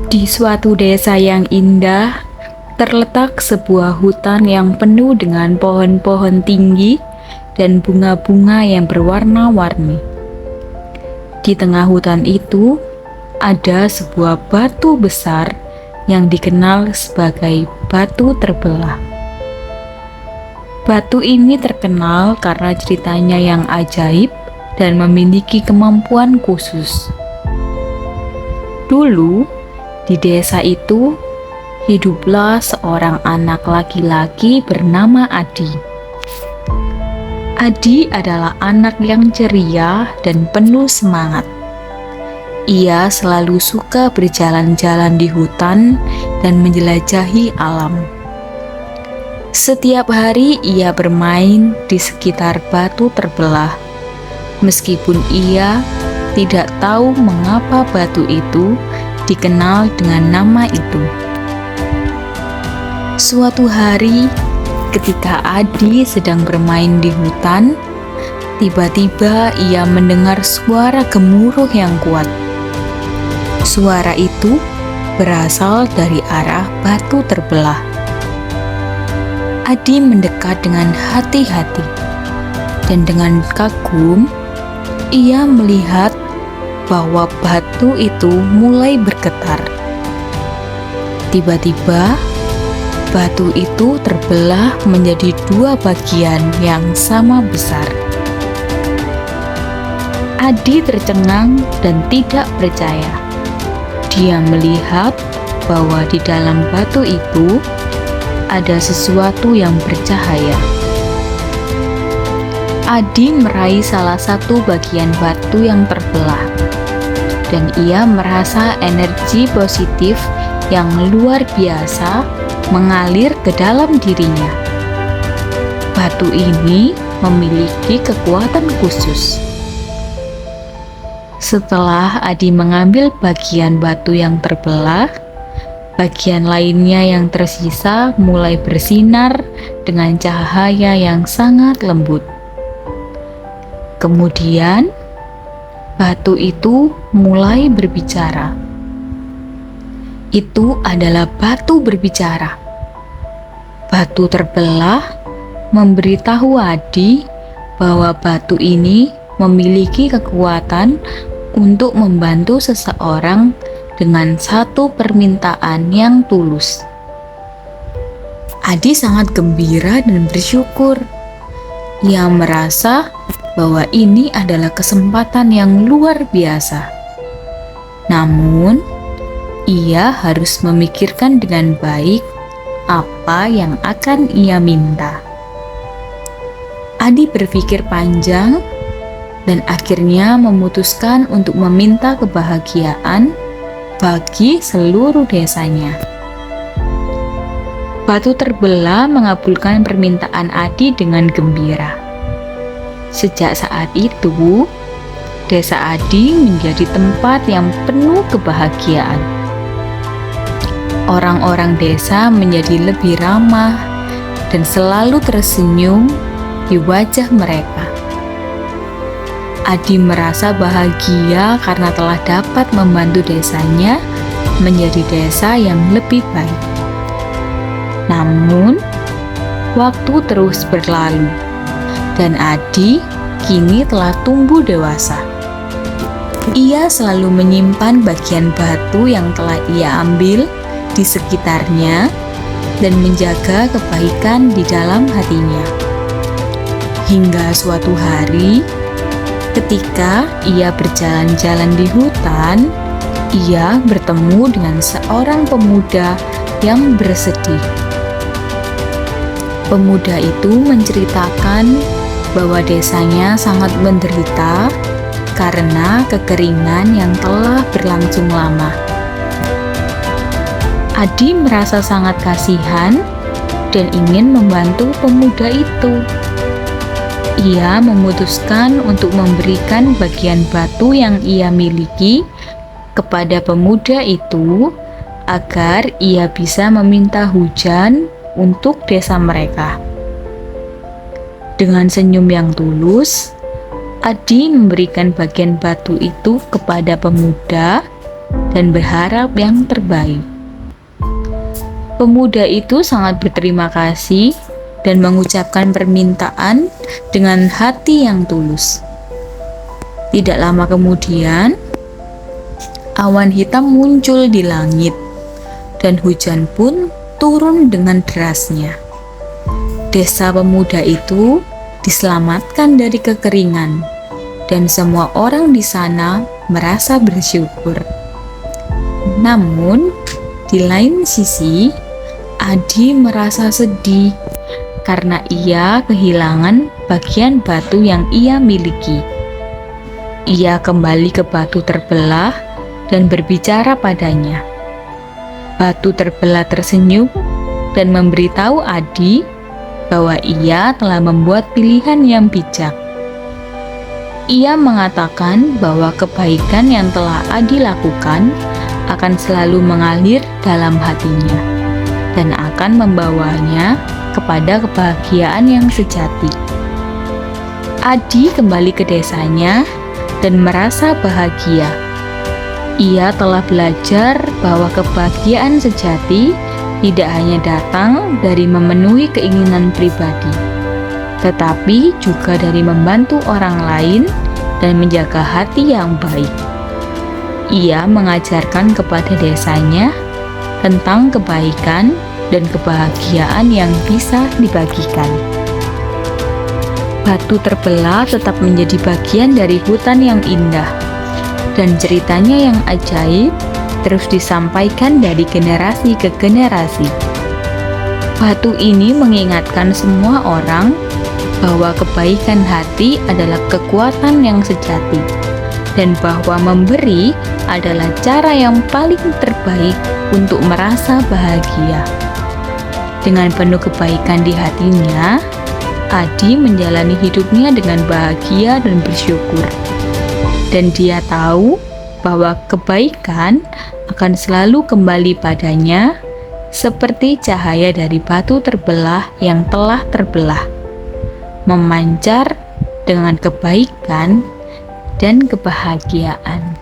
Di suatu desa yang indah, terletak sebuah hutan yang penuh dengan pohon-pohon tinggi dan bunga-bunga yang berwarna-warni. Di tengah hutan itu, ada sebuah batu besar yang dikenal sebagai batu terbelah. Batu ini terkenal karena ceritanya yang ajaib dan memiliki kemampuan khusus. Dulu, di desa itu, hiduplah seorang anak laki-laki bernama Adi. Adi adalah anak yang ceria dan penuh semangat. Ia selalu suka berjalan-jalan di hutan dan menjelajahi alam. Setiap hari ia bermain di sekitar batu terbelah, meskipun ia tidak tahu mengapa batu itu dikenal dengan nama itu. Suatu hari, ketika Adi sedang bermain di hutan, tiba-tiba ia mendengar suara gemuruh yang kuat. Suara itu berasal dari arah batu terbelah. Adi mendekat dengan hati-hati, dan dengan kagum, ia melihat bahwa batu itu mulai bergetar. Tiba-tiba, batu itu terbelah menjadi dua bagian yang sama besar. Adi tercengang dan tidak percaya. Dia melihat bahwa di dalam batu itu ada sesuatu yang bercahaya. Adi meraih salah satu bagian batu yang terbelah, dan ia merasa energi positif yang luar biasa mengalir ke dalam dirinya. Batu ini memiliki kekuatan khusus. Setelah Adi mengambil bagian batu yang terbelah, bagian lainnya yang tersisa mulai bersinar dengan cahaya yang sangat lembut. Kemudian, batu itu mulai berbicara. Itu adalah batu berbicara. Batu terbelah memberitahu Adi bahwa batu ini memiliki kekuatan untuk membantu seseorang dengan satu permintaan yang tulus. Adi sangat gembira dan bersyukur. Ia merasa bahwa ini adalah kesempatan yang luar biasa. Namun, ia harus memikirkan dengan baik apa yang akan ia minta. Adi berpikir panjang dan akhirnya memutuskan untuk meminta kebahagiaan bagi seluruh desanya. Batu terbelah mengabulkan permintaan Adi dengan gembira. Sejak saat itu, desa Adi menjadi tempat yang penuh kebahagiaan. Orang-orang desa menjadi lebih ramah dan selalu tersenyum di wajah mereka. Adi merasa bahagia karena telah dapat membantu desanya menjadi desa yang lebih baik. Namun, waktu terus berlalu, dan Adi kini telah tumbuh dewasa. Ia selalu menyimpan bagian batu yang telah ia ambil di sekitarnya dan menjaga kebaikan di dalam hatinya. Hingga suatu hari, ketika ia berjalan-jalan di hutan, ia bertemu dengan seorang pemuda yang bersedih. Pemuda itu menceritakan bahwa desanya sangat menderita karena kekeringan yang telah berlangsung lama. Adi merasa sangat kasihan dan ingin membantu pemuda itu. Ia memutuskan untuk memberikan bagian batu yang ia miliki kepada pemuda itu agar ia bisa meminta hujan untuk desa mereka. Dengan senyum yang tulus, Adi memberikan bagian batu itu kepada pemuda dan berharap yang terbaik. Pemuda itu sangat berterima kasih dan mengucapkan permintaan dengan hati yang tulus. Tidak lama kemudian, awan hitam muncul di langit, dan hujan pun turun dengan derasnya. Desa pemuda itu diselamatkan dari kekeringan, dan semua orang di sana merasa bersyukur. Namun, di lain sisi, Adi merasa sedih karena ia kehilangan bagian batu yang ia miliki. Ia kembali ke batu terbelah dan berbicara padanya. Batu terbelah tersenyum dan memberitahu Adi bahwa ia telah membuat pilihan yang bijak. Ia mengatakan bahwa kebaikan yang telah Adi lakukan akan selalu mengalir dalam hatinya dan akan membawanya kepada kebahagiaan yang sejati. Adi kembali ke desanya dan merasa bahagia. Ia telah belajar bahwa kebahagiaan sejati tidak hanya datang dari memenuhi keinginan pribadi, tetapi juga dari membantu orang lain dan menjaga hati yang baik. Ia mengajarkan kepada desanya tentang kebaikan dan kebahagiaan yang bisa dibagikan. Batu terbelah tetap menjadi bagian dari hutan yang indah, dan ceritanya yang ajaib terus disampaikan dari generasi ke generasi. Batu ini mengingatkan semua orang bahwa kebaikan hati adalah kekuatan yang sejati, dan bahwa memberi adalah cara yang paling terbaik untuk merasa bahagia. Dengan penuh kebaikan di hatinya, Adi menjalani hidupnya dengan bahagia dan bersyukur. Dan dia tahu bahwa kebaikan akan selalu kembali padanya seperti cahaya dari batu terbelah yang telah terbelah, memancar dengan kebaikan dan kebahagiaan.